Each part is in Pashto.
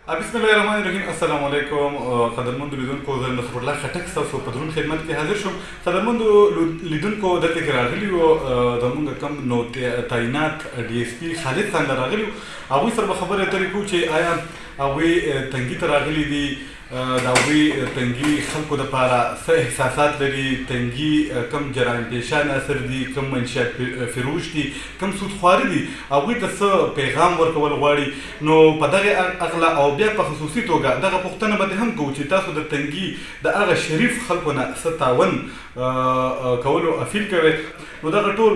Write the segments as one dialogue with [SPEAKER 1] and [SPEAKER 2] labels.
[SPEAKER 1] بسم الله الرحمن الرحیم. السلام علیکم قدرمنو لیدونکو، زه نصر الله خټک ستاسو په درون خدمت کې حاضر شوم. قدرمنو لیدونکو، دلته کې راغلي وو زموږ کوم نو تعینات ډي اس پي خالد خان راغلي وو. هغوی سره به خبرې اترې کوو چې آیا هغوی تنګي ته راغلي دي، د هغوی تنګي خلکو دپاره څه احساسات لري، تنګي کم جرایم پیشه عناصر دي، کم منشیات فروش دي، کم سودخواري دي، هغوی ته څه پیغام ورکول غواړي. نو په دغه اغله او بیا په خصوصي توګه دغه پوښتنه به هم کوو چې تاسو د تنګي د هغه شریف خلکو نه څه تاون کولو اپیل کوئ. نو دغه ټول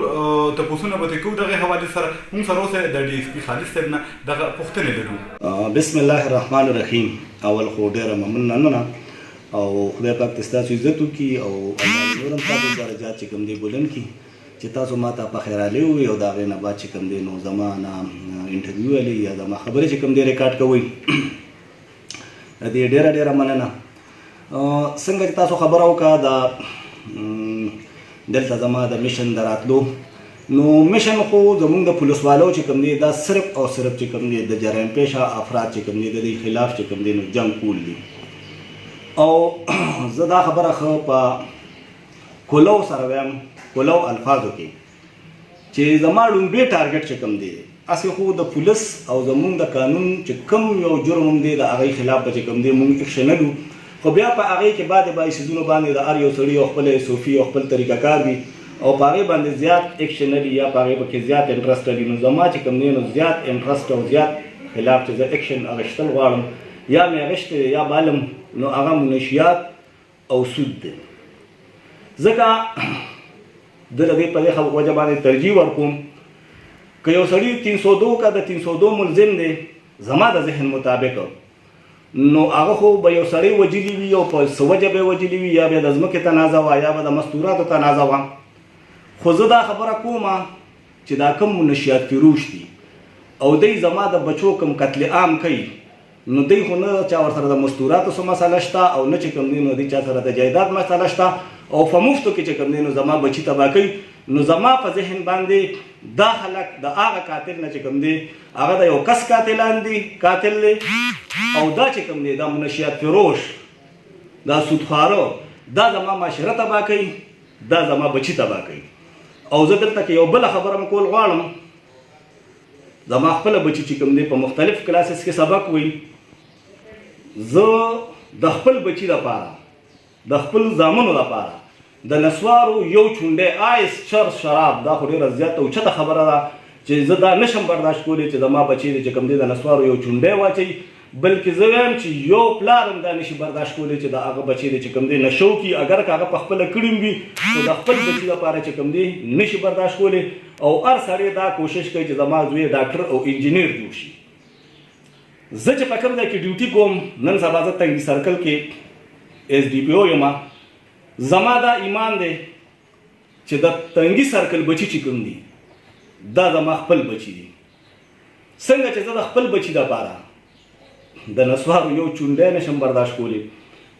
[SPEAKER 1] تپوسونه به ترې کوو. دغې حوالې سره موږ سره اوسئ د ډي اس پي خالد صاحب نه دغه پوښتنې لرو.
[SPEAKER 2] بسم الله الرحمن الرحیم. اول خو ډېره مننه او خدای پاک ته ستاسو عزت وکړي او الله نور هم تاسو درجات چې کوم دی بلند کړي چې تاسو ما ته په خیرالي وي او د هغې نه بعد چې کوم دی نو زما نه انټرویو ویلي یا زما خبرې چې کوم دی ریکارډ کوئ. د دې ډېره مننه. څنګه چې تاسو خبره وکړه د دلته زما د میشن د راتلو، نو میشن خو زمونږ د پولیسوالو چې کوم دی دا صرف او صرف چې کوم دی د جرایم پیشه افراد چې کوم دی د دې خلاف چې کوم دی نو جنګ کول دي. او زه دا خبره ښه په کولو سره وایم، کولو الفاظو کې چې زما لومبی ټارګټ چې کوم دی هسې خو د پولیس او زمونږ د قانون چې کوم یو جرم هم دی د هغې خلاف به چې کوم دی مونږ اکشن نه لو، خو بیا په هغې کې بعد څیزونو باندې د هر یو سړي یو خپل صوفي او خپل طریقه کار وي او په هغې باندې زیات اکشن نه لري یا په هغې پکې زیات انټرسټ لري. نو زما چې کوم دی نو زیات انټرسټ او زیات خلاف چې زه اکشن اخیستل غواړم یا مې اخیستی یا بالم نو هغه منشیات او سود دی. ځکه زه د دې په دې وجه باندې ترجیح ورکوم که یو سړي 302 که د 302 ملزم دی زما د ذهن مطابق، نو هغه خو به یو سړی وجلي وي او په څه وجه به یې وجلي وي، یا به د ځمکې تنازع وه یا به د مستوراتو تنازع وه. خو زه دا خبره کومه چې دا کم منشیات فروش دي او دی زما د بچو کم قتل عام کوي، نو دی خو نه چا ورسره د مستوراتو څه مسله شته او نه چې کوم دی نو دی چا سره د جایداد مسله شته او په مفتو کې چې کوم دی نو زما بچي تباه کوي. نو زما په ذهن باندې دا خلک د هغه قاتل نه چې کوم دی هغه د یو کس قاتل دی او دا چې کوم دی دا منشیات فروش، دا سودخواره، دا زما معاشره تباه کوي، دا زما بچي تباه کوي. او زه دلته کې یو بله خبره م کول غواړم. زما خپله بچي چې کوم دی په مختلف کلاسز کې سبق وایي، زه د خپل بچي دپاره د خپل زامنو دپاره د نسوارو یو چونډی آیس چرس شراب، دا خو ډېره زیاته اوچته خبره ده چې زه دا نشم برداشت کولی چې زما بچی دی چې کوم دی د نسوارو یو چونډی واچوي، بلکې زه وایم چې یو پلار هم دا نشي برداشت کولی چې د هغه بچی دی چې کوم دی نشو کي، اگر که هغه په خپله کړي وي نو د خپل بچي لپاره چې کوم دی نشي برداشت کولی. او هر سړی دا کوشش کوي چې زما زوی ډاکټر او انجینیر جوړ شي. زه چې په کوم ځای کې ډیوټي کوم، نن سبا زه تنګي سرکل کې ایس ډي پي او یم، زما دا ایمان دی چې د تنګي سرکل بچي چې کوم دي دا زما خپل بچي دي. څنګه چې زه د خپل بچي دپاره د نسوارو یو چونډی نشم برداشت کولی،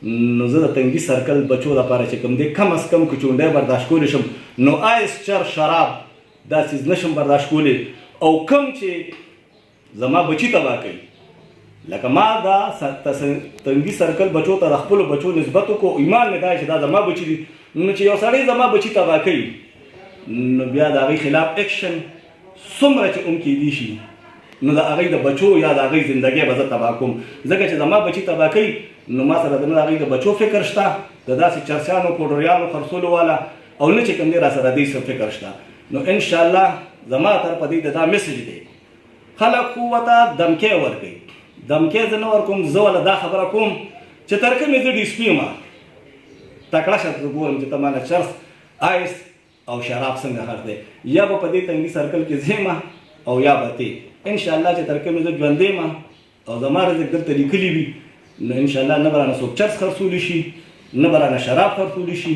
[SPEAKER 2] نو زه د تنګي سرکل بچو دپاره چې کوم دی کم از کم که چونډی برداشت کولی شم، نو آیس چر شراب دا څیز نشم برداشت کولی. او کم چې زما بچي تباه کوي، لکه ما دا تنګي سرکل بچو ته د خپلو بچو نسبت وکړو، ایمان مې دا چې دا زما بچي دي، نو چې یو سړی زما بچي تباه کوي نو بیا د هغې خلاف اکشن څومره چې هم کیدی شي نو د هغې د بچو یا د هغې زندګۍ به زه تباه کوم. ځکه چې زما بچي تباه کوي نو ما سره د نه د هغې د بچو فکر شته، د داسې چرسیانو پوډریانو خرڅولو والا او نه چې کوم دی را سره دوی څه فکر شته. نو انشاءالله زما طرفه دوی ته دا میسج دی، خلک خو ورته دمکۍ ورکوي، دمکۍ زه نه ورکوم. زه وله دا خبره کوم چې تر کومې زه ډي اس پي یم، تکړه شه زه ګورم چې ته مانه چرس آیس او شراب څنګه خرڅ دی، یا به په دې تنګي سرکل کې ځیم او یا به تی انشاءالله چې تر کومې زه ژوندی یم او زما رزق دلته لیکلي وي، نو انشاءالله نه به رانه څوک چرس خرڅولی شي، نه به رانه شراب خرڅولی شي،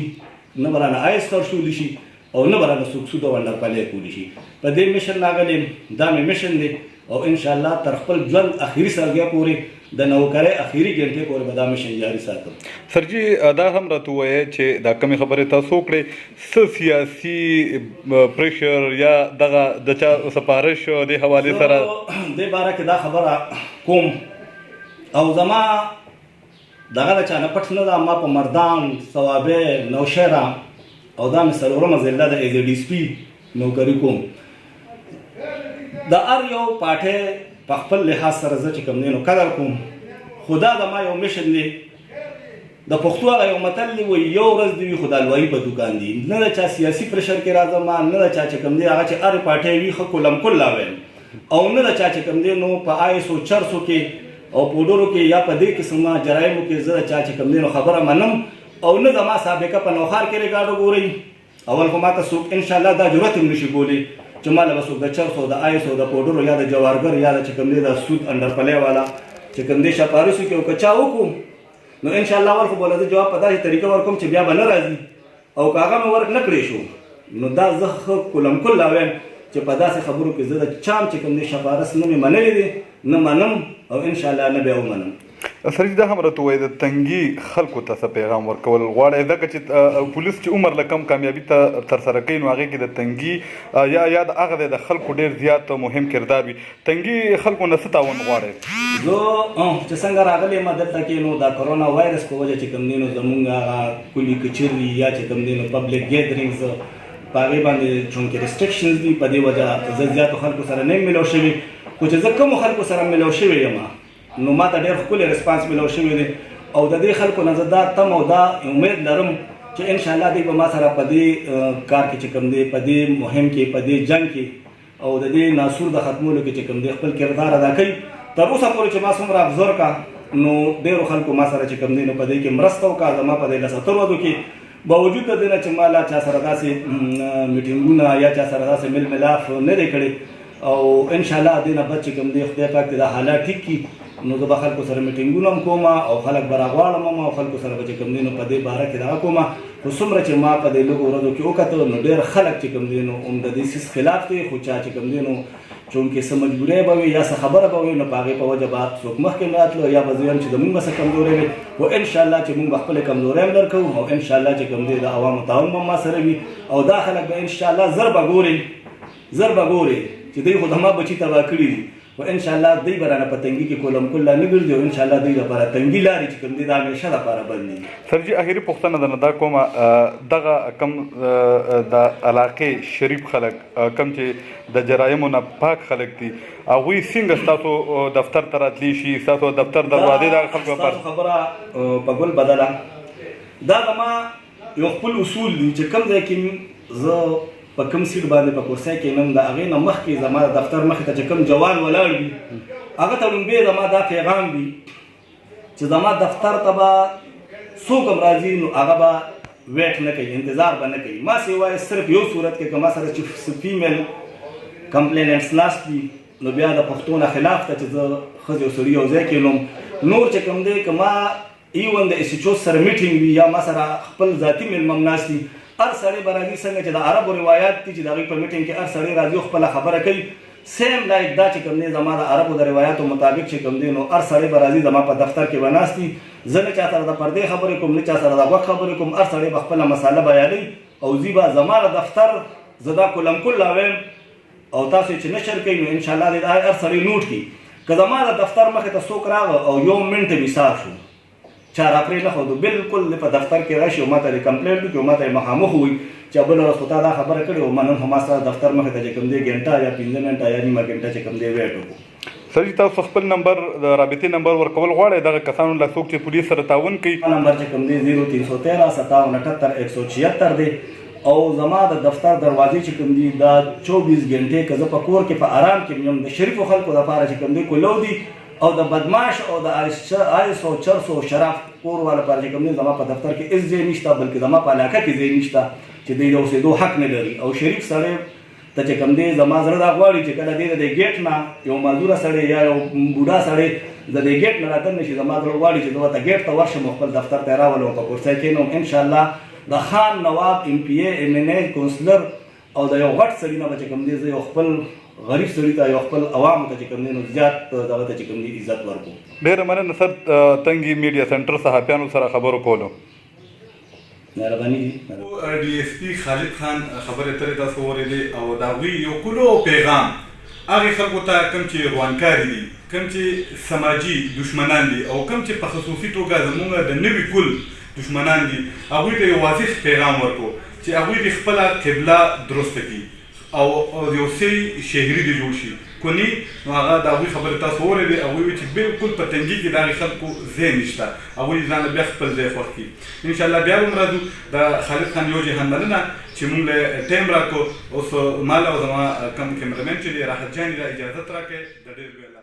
[SPEAKER 2] نه به رانه آیس خرڅولی شي او نه به رانه څوک سود او انډرپلی کولی شي. په دې میشن راغلی یم، دا مې میشن دی او انشاءالله تر خپل ژوند اخري سرګیا پورې د نوکرۍ اخري ګنټې پورې به دا میشن جاري ساتم.
[SPEAKER 1] سر جی دا هم راته ووایه چې دا کمې خبرې تاسو وکړې، څه سیاسي پریشر یا دغه د چا سپارش دې حوالې سره
[SPEAKER 2] دې باره کې دا خبره کوم او زما دغه د چا نه پټ نه ده، ما په مردان، صوابع، نوشهره او دا مې څلورمه ضلع ده ایز ډي اس پي نوکري کوم. د هر یو پاټۍ په خپل لحاظ سره زه چې کوم دی نو قدر کوم، خو دا زما یو میشن دی. د پښتو هغه یو متل دی وایي یو ورځ دې وي خو د حلوایي په دوکان دی. نه د چا سیاسي پرشر کې راځم، نه د چا چې کوم دی هغه چې هرې پاټۍ وي ښه کلم کلا ویم، او نه د چا چې کوم دی نو په آیسو چرسو کې او پوډرو کې یا په دې قسمه جرایمو کې زه د چا چې کوم دی نو خبره منم، او نه زما سابقه په نوښار کې ریکارډ وګورئ. اول خو ماته څوک انشاءالله دا جرأت هم نشي کولی چې ما له به څوک د چرسو د آیسو د پوډرو یا د جوارګر یا د چې کوم دی د سود انډرپلی والا چې کوم دی شپاریسو کې او که چا وکړو نو انشاءالله ول خو به زه جواب په داسې طریقه ورکوم چې بیا به نه راځي، او که هغه مې ورک نه کړی شو نو دا زه ښه کلم کلا وایم چې په داسې خبرو کې زه د چا هم چې کوم دی شفارس نه مې منلی دی، نه منم او انشاءالله نه بیا ومنم.
[SPEAKER 1] سرجي دا هم راته ووایي د تنګي خلکو ته څه پیغام ورکول غواړئ، ځکه چې پولیس چې عمر له کم کامیابي ته ترسره کوي نو هغې کې د تنګي یا د هغه د خلکو ډېر زیات مهم کردار وي. تنګي خلکو نه څه تاوان غواړئ؟
[SPEAKER 2] زه چې څنګه راغلی یم دلته کې نو دا کرونا وایرس په وجه چې کوم دی نو زمونږ هغه کلي کچري یا چې کوم دی نو پبلک ګیدرینګز په هغې باندې چونکې ریسټرکشنز دي، په دې وجه زه زیاتو خلکو سره نه یم میلاو شوي، خو چې زه کومو خلکو سره میلاو شوی یم نو ما ته ډېر ښکلی ریسپانس میلاو شوی دی، او د دې خلکو نه زه دا تم او دا امید لرم چې انشاءالله دوی به ما سره په دې کار کې چې کوم دی په دې مهم کې په دې جنګ کې او د دې ناسور د ختمولو کې چې کوم دی خپل کردار ادا کوي. تر اوسه پورې چې ما څومره ابزور کا نو ډېرو خلکو ما سره چې کوم دی نو په دې کې مرسته وکړه، زما په دې لس اتر ورځو کې باوجود د دې نه چې ما لا چا سره داسې میټینګونه یا چا سره داسې میل ملاف نه دی کړی، او انشاءالله دې نه بعد چې کوم دی خدای پاک دې دا حالات ټیک کړي نو زه به خلکو سره میټینګونه هم کوم او خلک به راغواړم هم او خلکو سره به چې کوم دی نو په دې باره کې دغه کوم، خو څومره چې ما په دې لږو ورځو کې وکتل نو ډېر خلک چې کوم دی نو هم د دې سیس خلاف دی، خو چا چې کوم دی نو چونکې څه مجبورۍ به وي یا څه خبره به وي نو په هغې په وجه به څوک مخکې نه راتلو یا به زه یم چې زمونږ به څه کمزورۍ وي، خو انشاءالله چې مونږ به خپلې کمزورۍ هم در کوو او انشاءالله چې کوم دی د عوامو تعاون به ما سره وي، او دا خلک به انشاءالله زر به ګورې چې دوی خو زما بچي تباه کړي دي، خو انشاءالله دوی به رانه په تنګي کې کولم کله نه ګرځي، او انشاءالله دوی لپاره تنګي لارې چې کوم دي د همیشه لپاره بندېږي.
[SPEAKER 1] سرجي اخري پوښتنه درنه دا کومه دغه کم د علاقې شریف خلک کم چې د جرایمو نه پاک خلک دي هغوی څنګه ستاسو دفتر ته راتلی شي، ستاسو دفتر دروازې د خلکو لپاره؟
[SPEAKER 2] ستاسو خبره په ګل بدله دا زما یو خپل اصول دي چې کوم ځای کې زه په کوم سیټ باندې په کرسۍ کې نم د هغې نه مخکې زما د دفتر مخې ته چې کوم جوان ولاړ وي هغه ته لومبې زما دا پیغام وي چې زما دفتر ته به څوک هم راځي نو هغه به ویټ نه کوي، انتظار به نه کوي. ما سوای صرف یو صورت کې که ما سره چې فیمیل کمپلیننټس ناست وي نو بیا د پښتو نه خلاف ته چې زه ښځې او سړي یو ځای کې نوم، نور چې کوم دی که ما ایون د ایس ایچ او سره میټینګ وي یا ما سره خپل ذاتي میلمه ناست وي هر سړی به راځي څنګه چې د عربو روایات دي چې د هغوی په میټینګ کې هر سړی راځي او خپله خبره کوي، سیم لایک دا چې کوم دی زما د عربو د روایاتو مطابق چې کوم دی نو هر سړی به راځي زما په دفتر کې به ناست وي، زه نه چا سره د پردې خبرې کوم نه چا سره د غوږ خبرې کوم، هر سړی به خپله مساله بیانوي او زی به زما د دفتر زه دا کلم کلا وایم او تاسو چې نشر کوئ نو انشاءالله دې هر سړی نوټ کړي. که زما د دفتر مخې ته څوک راغه او یو منټ مې صاف شو چا راپرې نه ښودو بالکل په دفتر کې راشي او ما ته یې کمپلینټ وکړي او ما ته یې مخامخ ووایي چې بله ورځ خو تا دا خبره کړې وه ما نن خو ما سره دفتر مخې ته چې کوم دی ګنټه یا 15 منټه یا نیمه ګنټه چې کوم دی ویټ وکړو.
[SPEAKER 1] سرجي تاسو خپل نمبر د رابطې نمبر ورکول غواړئ دغه کسانو له څوک چې پولیس سره تعاون کوي؟
[SPEAKER 2] نمبر چې کوم دی 0313 5778 176 دی او زما د دفتر دروازې چې کوم دي دا 24 غنټې که زه په کور کې په آرام کې یم د شریفو خلکو دپاره چې کوم دی کولو دي او د بدماش او د آیس او چرس او شراب کور والا لپاره چې کوم دی زما په دفتر کې هېڅ ځای نشته بلکې زما په علاقه کې ځای نشته چې دوی د اوسېدو حق نه لري، او شریف سړی ته چې کوم دی زما زړه دا غواړي چې کله دی د ګیټ نه یو معذوره سړی یا یو بوډا سړی د دې ګیټ نه راتل نه شي، زما زړه غواړي چې زه ورته ګیټ ته ورشم او خپل دفتر ته یې راولم په کرسۍ کښېنوم انشاءالله د خان نواب ایم پی اے ایم این اے کونسلر او د یو غټ سړي نه به چې کوم دی زه یو خپل غریب سړي ته یو خپل عوامو ته چې کوم دی نو زیات دغه ته چې کوم دی عزت ورکړو.
[SPEAKER 1] ډېره مننه سر تنګي میډیا سنټر صحافیانو سره خبرو کولو.
[SPEAKER 2] مهرباني دي.
[SPEAKER 1] ډي ایس پي خالد خان خبرې اترې تاسو واورېدې او د هغوی یو کلو پیغام هغه خلکو ته کوم چې روانکاري دي، کوم چې سماجي دشمنان دي او کوم چې په خصوصي توګه زموږ د نوي کل دشمنان دي، هغوی ته یو واضح پیغام ورکړو چې هغوی د خپله قبله درسته کړي او یو سی شهري دې جوړ شي کني نو هغه د هغوی خبرې تاسو اورېدې. هغوی وایي چې بالکل په تنګي کې د هغې خلکو ځای نشته، هغوی ځان بیا خپل ځای خوښ کړي. انشاءالله بیا به هم راځو. د خالد خان یو جهان مننه چې مونږ له ټایم راکړو. اوس مال او زما کم کیمرمین چې دی راحت جان را اجازت راکړې د ډېر